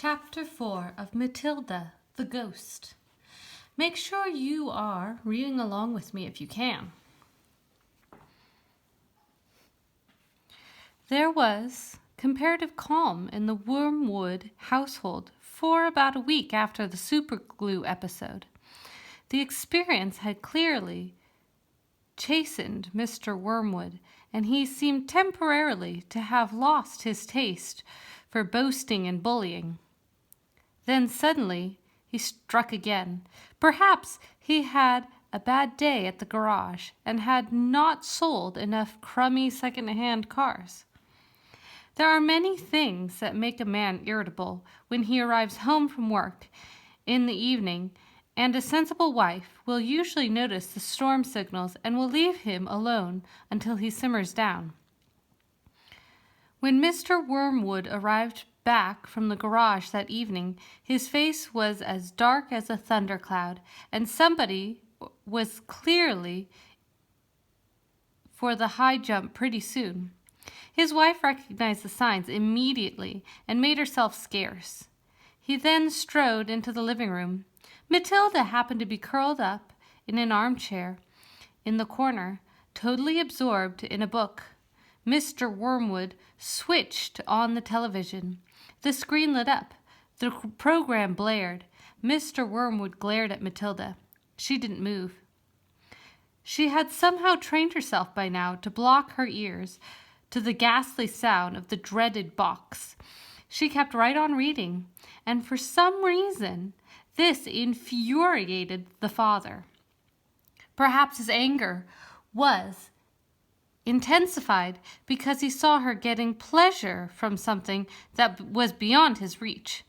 Chapter 4 of Matilda, the Ghost. Make sure you are reading along with me if you can. There was comparative calm in the Wormwood household for about a week after the superglue episode. The experience had clearly chastened Mr. Wormwood, and he seemed temporarily to have lost his taste for boasting and bullying. Then suddenly he struck again. Perhaps he had a bad day at the garage and had not sold enough crummy second-hand cars. There are many things that make a man irritable when he arrives home from work in the evening, and a sensible wife will usually notice the storm signals and will leave him alone until he simmers down. When Mr. Wormwood arrived back from the garage that evening, his face was as dark as a thundercloud, and somebody was clearly for the high jump pretty soon. His wife recognized the signs immediately and made herself scarce. He then strode into the living room. Matilda happened to be curled up in an armchair in the corner, totally absorbed in a book. Mr. Wormwood switched on the television. The screen lit up. The program blared. Mr. Wormwood glared at Matilda. She didn't move. She had somehow trained herself by now to block her ears to the ghastly sound of the dreaded box. She kept right on reading, and for some reason, this infuriated the father. Perhaps his anger was intensified because he saw her getting pleasure from something that was beyond his reach.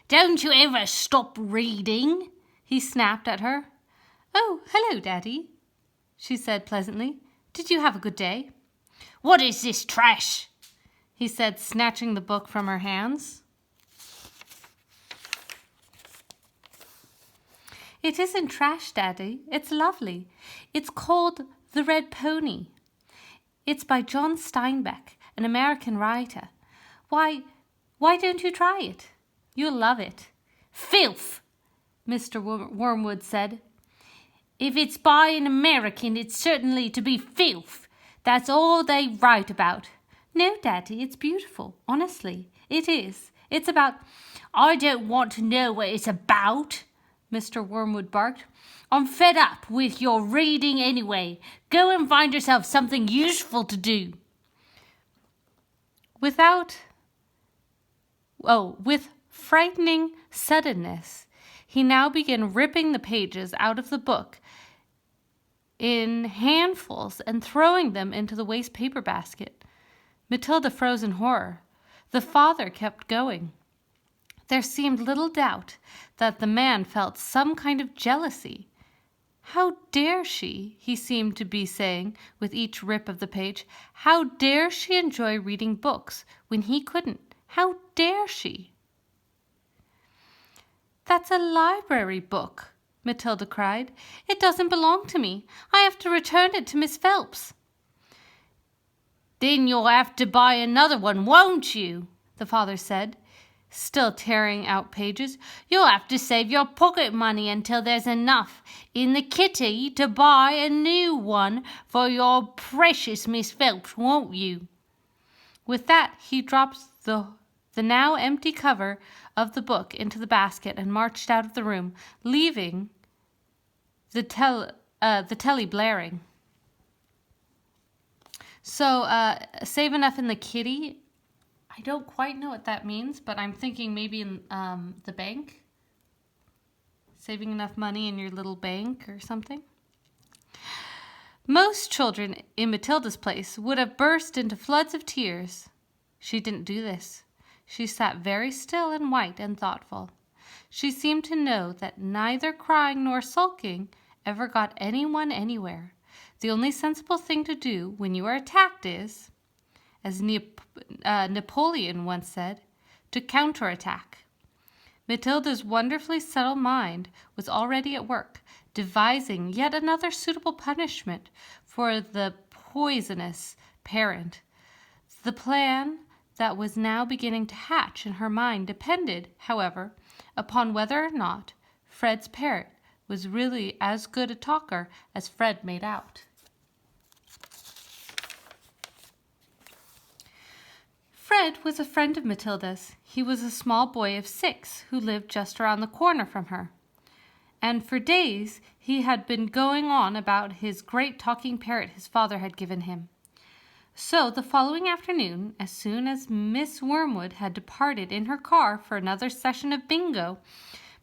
"Don't you ever stop reading?" he snapped at her. "Oh, hello, Daddy," she said pleasantly. "Did you have a good day?" "What is this trash?" he said, snatching the book from her hands. "It isn't trash, Daddy. It's lovely. It's called The Red Pony. It's by John Steinbeck, an American writer. Why don't you try it? You'll love it." "Filth," Mr. Wormwood said. "If it's by an American, it's certainly to be filth. That's all they write about." "No, Daddy, it's beautiful. Honestly, it is. It's about—" "I don't want to know what it's about," Mr. Wormwood barked. "I'm fed up with your reading anyway. Go and find yourself something useful to do." With frightening suddenness, he now began ripping the pages out of the book in handfuls and throwing them into the waste paper basket. Matilda froze in horror. The father kept going. There seemed little doubt that the man felt some kind of jealousy. "How dare she," he seemed to be saying with each rip of the page, "how dare she enjoy reading books when he couldn't? How dare she?" "That's a library book," Matilda cried. "It doesn't belong to me. I have to return it to Miss Phelps." "Then you'll have to buy another one, won't you?" the father said, still tearing out pages. "You'll have to save your pocket money until there's enough in the kitty to buy a new one for your precious Miss Phelps, won't you?" With that, he dropped the now empty cover of the book into the basket and marched out of the room, leaving the telly blaring. So, save enough in the kitty. I don't quite know what that means, but I'm thinking maybe in the bank. Saving enough money in your little bank or something. Most children in Matilda's place would have burst into floods of tears. She didn't do this. She sat very still and white and thoughtful. She seemed to know that neither crying nor sulking ever got anyone anywhere. The only sensible thing to do when you are attacked is, as Napoleon once said, to counterattack. Matilda's wonderfully subtle mind was already at work, devising yet another suitable punishment for the poisonous parent. The plan that was now beginning to hatch in her mind depended, however, upon whether or not Fred's parrot was really as good a talker as Fred made out. Fred was a friend of Matilda's. He was a small boy of 6 who lived just around the corner from her. And for days he had been going on about his great talking parrot his father had given him. So the following afternoon, as soon as Miss Wormwood had departed in her car for another session of bingo,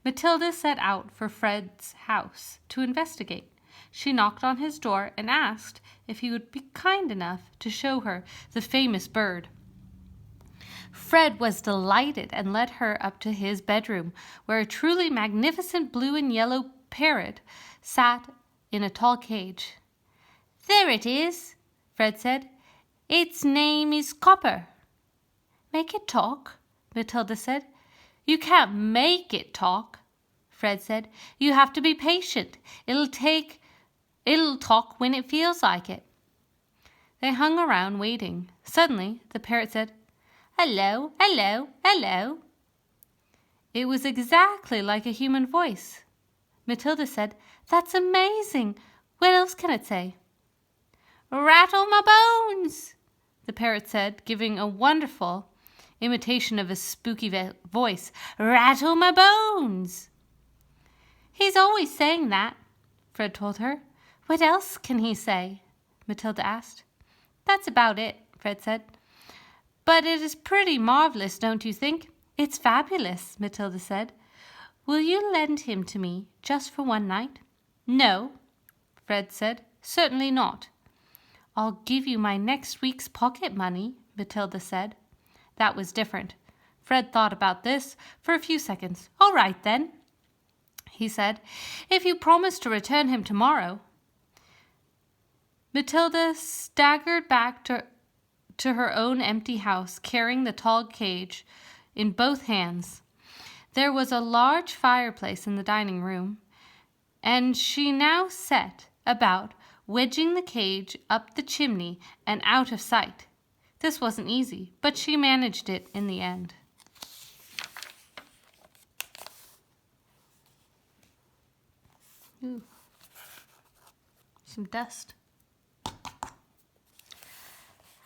Matilda set out for Fred's house to investigate. She knocked on his door and asked if he would be kind enough to show her the famous bird. Fred was delighted and led her up to his bedroom, where a truly magnificent blue and yellow parrot sat in a tall cage. "There it is," Fred said. "Its name is Copper." "Make it talk," Matilda said. "You can't make it talk," Fred said. "You have to be patient. It'll talk when it feels like it." They hung around waiting. Suddenly, the parrot said, "Hello, hello, hello." It was exactly like a human voice. Matilda said, "That's amazing. What else can it say?" "Rattle my bones," the parrot said, giving a wonderful imitation of a spooky voice. "Rattle my bones." "He's always saying that," Fred told her. "What else can he say?" Matilda asked. "That's about it," Fred said. "But it is pretty marvelous, don't you think?" "It's fabulous," Matilda said. "Will you lend him to me just for one night?" "No," Fred said. "Certainly not." "I'll give you my next week's pocket money," Matilda said. That was different. Fred thought about this for a few seconds. "All right, then," he said, "if you promise to return him tomorrow." Matilda staggered back to her own empty house, carrying the tall cage in both hands. There was a large fireplace in the dining room, and she now set about wedging the cage up the chimney and out of sight. This wasn't easy, but she managed it in the end. Ooh, some dust.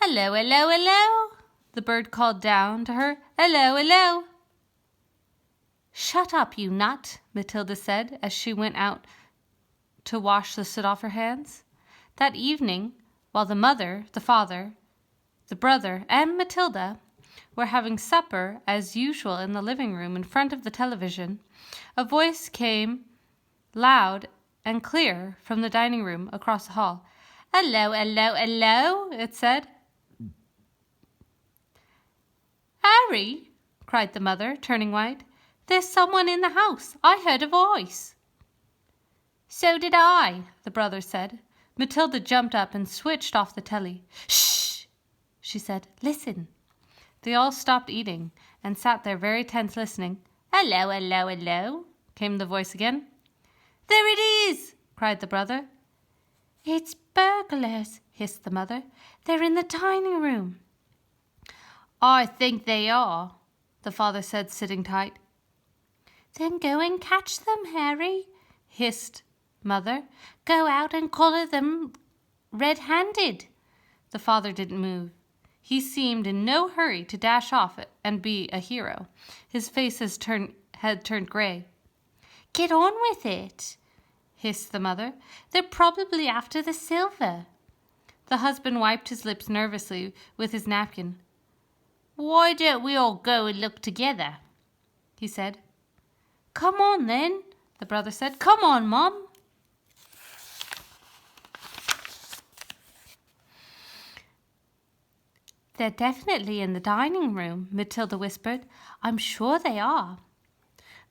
"Hello, hello, hello," the bird called down to her. "Hello, hello." "Shut up, you nut," Matilda said as she went out to wash the soot off her hands. That evening, while the mother, the father, the brother, and Matilda were having supper as usual in the living room in front of the television, a voice came loud and clear from the dining room across the hall. "Hello, hello, hello," it said. "Harry," cried the mother, turning white, "there's someone in the house. I heard a voice." "So did I," the brother said. Matilda jumped up and switched off the telly. "Shh," she said. "Listen." They all stopped eating and sat there very tense listening. "Hello, hello, hello," came the voice again. "There it is," cried the brother. "It's burglars," hissed the mother. "They're in the dining room." "I think they are," the father said, sitting tight. "Then go and catch them, Harry," hissed Mother. "Go out and collar them red-handed." The father didn't move. He seemed in no hurry to dash off and be a hero. His face had turned gray. "Get on with it," hissed the mother. "They're probably after the silver." The husband wiped his lips nervously with his napkin. "Why don't we all go and look together?" he said. "Come on, then," the brother said. "Come on, Mom." "They're definitely in the dining room," Matilda whispered. "I'm sure they are."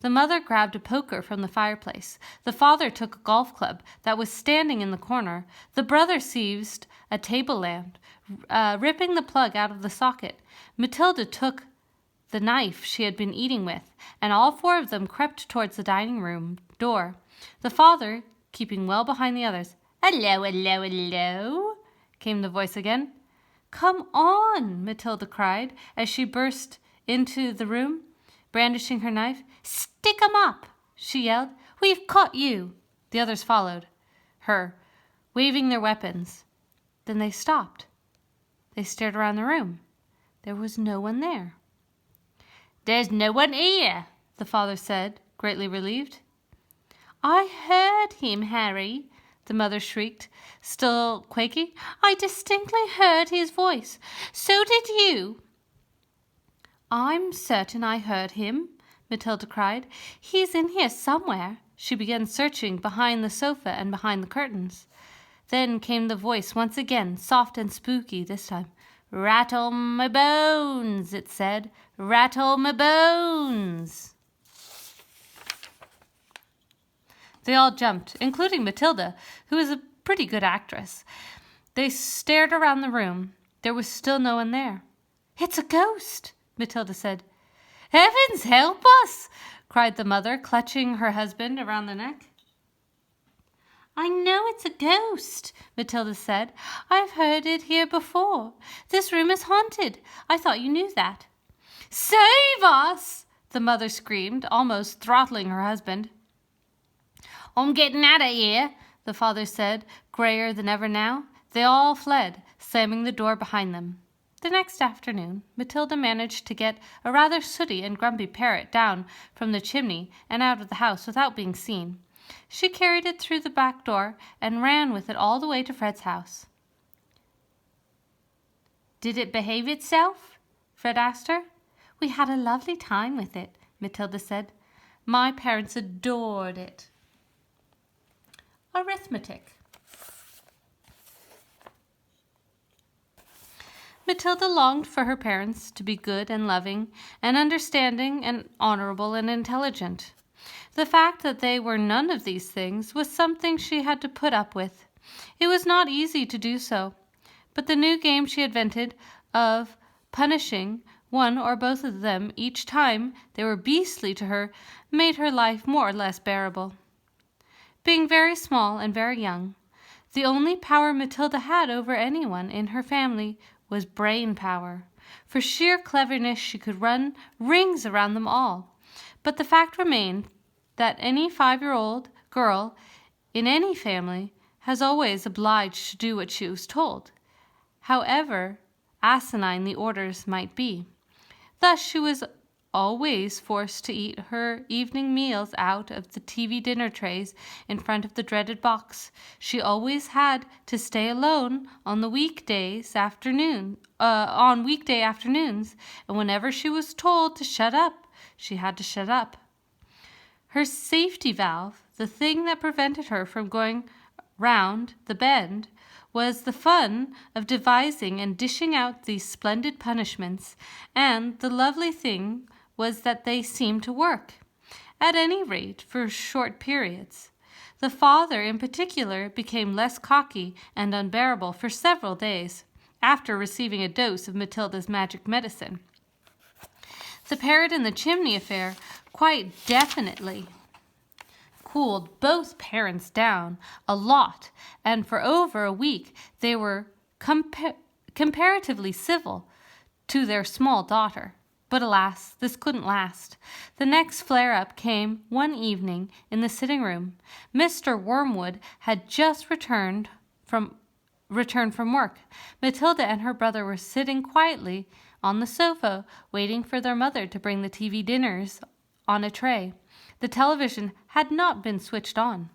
The mother grabbed a poker from the fireplace. The father took a golf club that was standing in the corner. The brother seized a table lamp, ripping the plug out of the socket. Matilda took the knife she had been eating with, and all 4 of them crept towards the dining room door, the father keeping well behind the others. "Hello, hello, hello," came the voice again. "Come on," Matilda cried as she burst into the room, brandishing her knife. "Stick 'em up," she yelled. "We've caught you." The others followed her, waving their weapons. Then they stopped. They stared around the room. There was no one there. "There's no one here," the father said, greatly relieved. "I heard him, Harry," the mother shrieked, still quaking. "I distinctly heard his voice. So did you." "I'm certain I heard him," Matilda cried. "He's in here somewhere." She began searching behind the sofa and behind the curtains. Then came the voice once again, soft and spooky this time. "Rattle my bones," it said. "Rattle my bones." They all jumped, including Matilda, who is a pretty good actress. They stared around the room. There was still no one there. "It's a ghost," Matilda said. "Heavens help us!" cried the mother, clutching her husband around the neck. "I know it's a ghost," Matilda said. "I've heard it here before. This room is haunted. I thought you knew that." "Save us!" the mother screamed, almost throttling her husband. "I'm getting out of here," the father said, grayer than ever now. They all fled, slamming the door behind them. The next afternoon, Matilda managed to get a rather sooty and grumpy parrot down from the chimney and out of the house without being seen. She carried it through the back door and ran with it all the way to Fred's house. "Did it behave itself?" Fred asked her. "We had a lovely time with it," Matilda said. "My parents adored it." Arithmetic. Matilda longed for her parents to be good and loving and understanding and honorable and intelligent. The fact that they were none of these things was something she had to put up with. It was not easy to do so, but the new game she invented of punishing one or both of them each time they were beastly to her made her life more or less bearable. Being very small and very young, the only power Matilda had over anyone in her family was brain power. For sheer cleverness she could run rings around them all. But the fact remained that any 5-year-old girl in any family has always obliged to do what she was told, however asinine the orders might be. Thus she was always forced to eat her evening meals out of the TV dinner trays in front of the dreaded box. She always had to stay alone on weekday afternoons, and whenever she was told to shut up, she had to shut up. Her safety valve, the thing that prevented her from going round the bend, was the fun of devising and dishing out these splendid punishments, and the lovely thing was that they seemed to work, at any rate for short periods. The father in particular became less cocky and unbearable for several days, after receiving a dose of Matilda's magic medicine. The parrot in the chimney affair quite definitely cooled both parents down a lot, and for over a week they were comparatively civil to their small daughter. But alas, this couldn't last. The next flare-up came one evening in the sitting room. Mr. Wormwood had just returned from work. Matilda and her brother were sitting quietly on the sofa, waiting for their mother to bring the TV dinners on a tray. The television had not yet been switched on.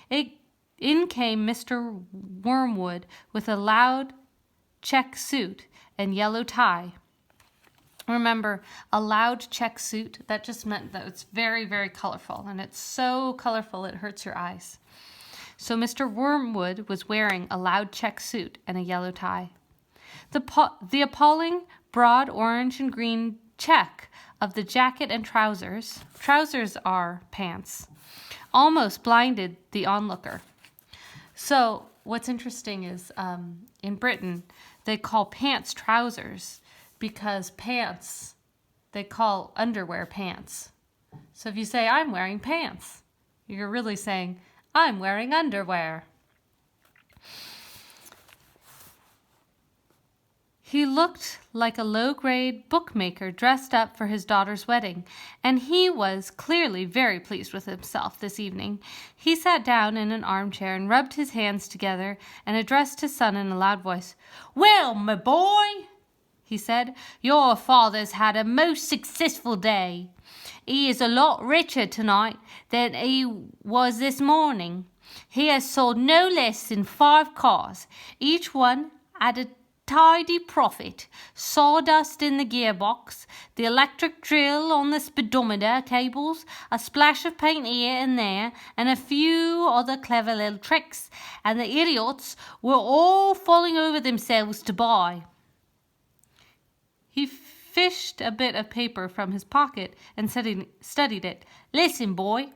In came Mr. Wormwood with a loud check suit and yellow tie. Remember, a loud check suit, that just meant that it's very, very colorful, and it's so colorful it hurts your eyes. So Mr. Wormwood was wearing a loud check suit and a yellow tie. The appalling broad orange and green check of the jacket and trousers are pants, almost blinded the onlooker. So what's interesting is in Britain, they call pants trousers because pants, they call underwear pants. So if you say, "I'm wearing pants," you're really saying, "I'm wearing underwear." He looked like a low-grade bookmaker dressed up for his daughter's wedding, and he was clearly very pleased with himself this evening. He sat down in an armchair and rubbed his hands together and addressed his son in a loud voice. "Well, my boy," he said, "your father's had a most successful day. He is a lot richer tonight than he was this morning. He has sold no less than 5 cars, each one at a tidy profit, sawdust in the gearbox, the electric drill on the speedometer cables, a splash of paint here and there, and a few other clever little tricks, and the idiots were all falling over themselves to buy." He fished a bit of paper from his pocket and studied it. "Listen, boy,"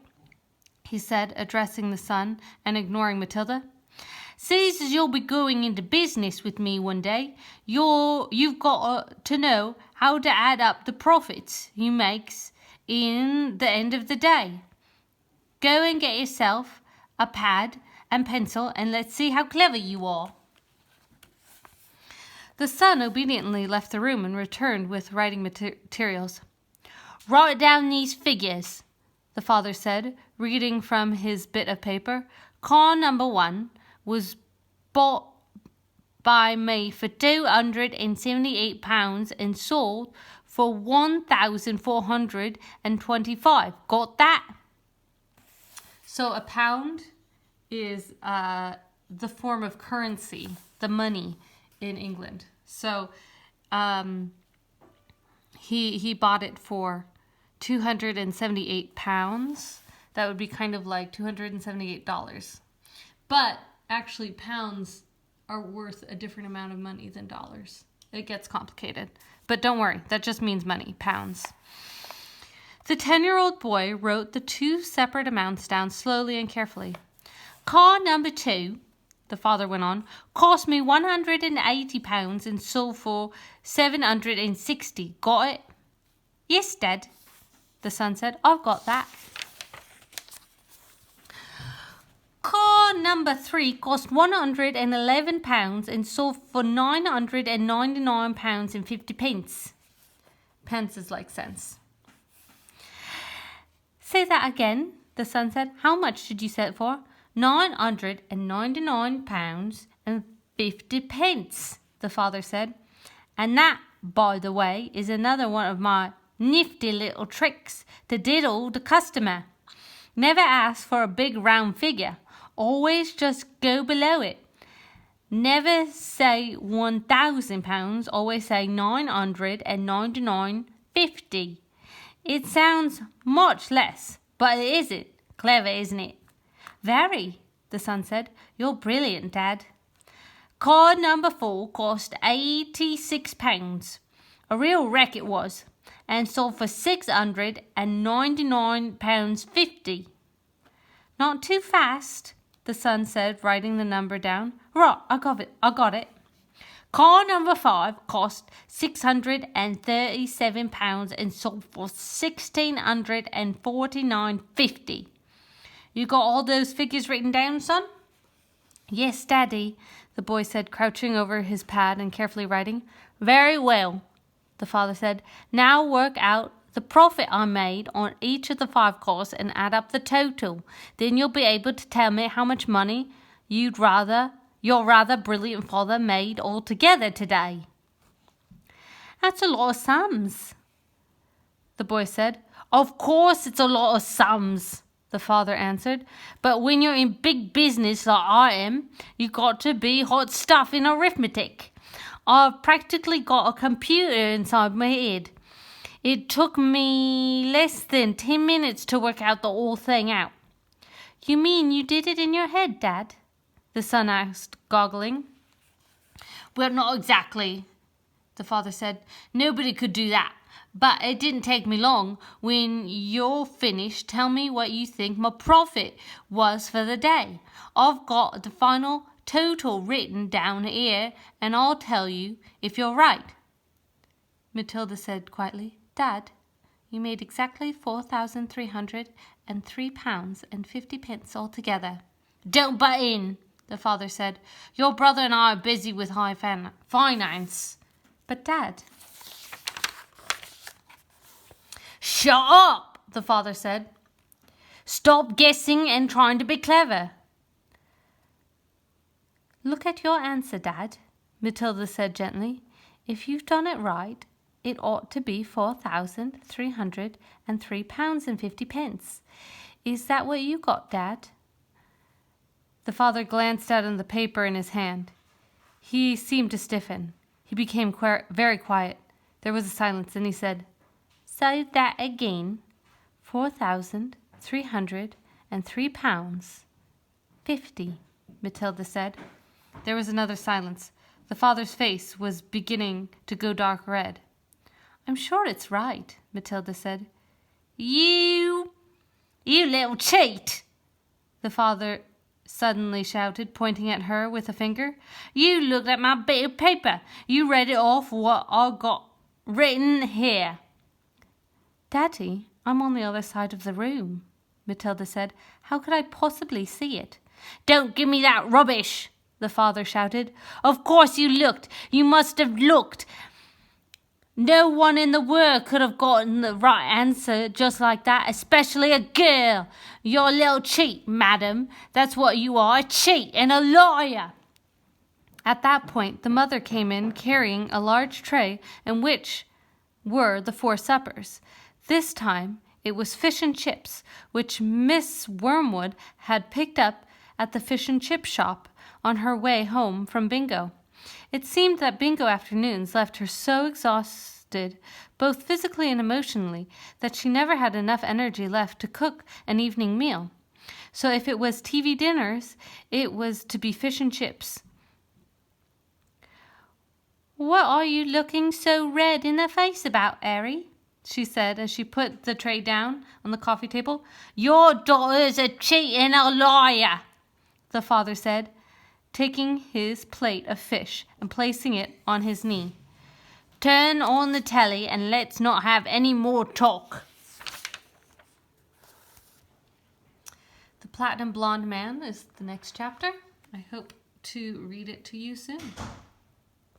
he said, addressing the son and ignoring Matilda. "Sees as you'll be going into business with me one day, you've got to know how to add up the profits you makes in the end of the day. Go and get yourself a pad and pencil, and let's see how clever you are." The son obediently left the room and returned with writing materials. "Write down these figures," the father said, reading from his bit of paper. "Car number 1 was bought by me for £278 and sold for 1,425. Got that?" So a pound is the form of currency, the money in England. So he bought it for £278. That would be kind of like $278. But actually, pounds are worth a different amount of money than dollars. It gets complicated. But don't worry, that just means money, pounds. The 10-year-old boy wrote the 2 separate amounts down slowly and carefully. "Car number 2," the father went on, "cost me £180 and sold for 760. Got it?" "Yes, Dad," the son said. "I've got that." "Car number 3 cost £111 and sold for £999.50. Pence is like cents. "Say that again," the son said. "How much did you sell it for?" £999.50, the father said. "And that, by the way, is another one of my nifty little tricks to diddle the customer. Never ask for a big round figure. Always just go below it. Never say £1,000. Always say 999.50. It sounds much less, but it isn't. Clever, isn't it?" "Very," the son said. "You're brilliant, Dad." "Card number 4 cost £86. A real wreck it was, and sold for £699.50. "Not too fast," the son said, writing the number down. "Right, I got it. Car number 5 cost £637 and sold for £1,649.50. You got all those figures written down, son?" "Yes, Daddy," the boy said, crouching over his pad and carefully writing. "Very well," the father said. "Now work out the profit I made on each of the 5 cars and add up the total. Then you'll be able to tell me how much money your rather brilliant father made altogether today." "That's a lot of sums," the boy said. "Of course it's a lot of sums," the father answered. "But when you're in big business like I am, you got to be hot stuff in arithmetic. I've practically got a computer inside my head. It took me less than 10 minutes to work out the whole thing out." "You mean you did it in your head, Dad?" the son asked, goggling. "Well, not exactly," the father said. "Nobody could do that. But it didn't take me long. When you're finished, tell me what you think my profit was for the day. I've got the final total written down here, and I'll tell you if you're right." Matilda said quietly, "Dad, you made exactly £4,303.50 altogether." "Don't butt in," the father said. "Your brother and I are busy with high finance." But Dad... Shut up, the father said. Stop guessing and trying to be clever. Look at your answer, Dad, Matilda said gently. If you've done it right, it ought to be £4,303.50. Is that what you got, Dad? The father glanced out on the paper in his hand. He seemed to stiffen. He became very quiet. There was a silence, and he said, Say that again. £4,303.50, Matilda said. There was another silence. The father's face was beginning to go dark red. I'm sure it's right, Matilda said. You little cheat, the father suddenly shouted, pointing at her with a finger. You looked at my bit of paper. You read it off what I got written here. Daddy, I'm on the other side of the room, Matilda said. How could I possibly see it? Don't give me that rubbish, the father shouted. Of course you looked. You must have looked. No one in the world could have gotten the right answer just like that, especially a girl. You're a little cheat, madam. That's what you are, a cheat and a liar. At that point, the mother came in carrying a large tray in which were the 4 suppers. This time, it was fish and chips, which Miss Wormwood had picked up at the fish and chip shop on her way home from bingo. It seemed that bingo afternoons left her so exhausted, both physically and emotionally, that she never had enough energy left to cook an evening meal. So if it was TV dinners, it was to be fish and chips. What are you looking so red in the face about, Harry? She said as she put the tray down on the coffee table. Your daughter's a cheat and a liar, the father said, taking his plate of fish and placing it on his knee. Turn on the telly and let's not have any more talk. The Platinum Blonde Man is the next chapter. I hope to read it to you soon.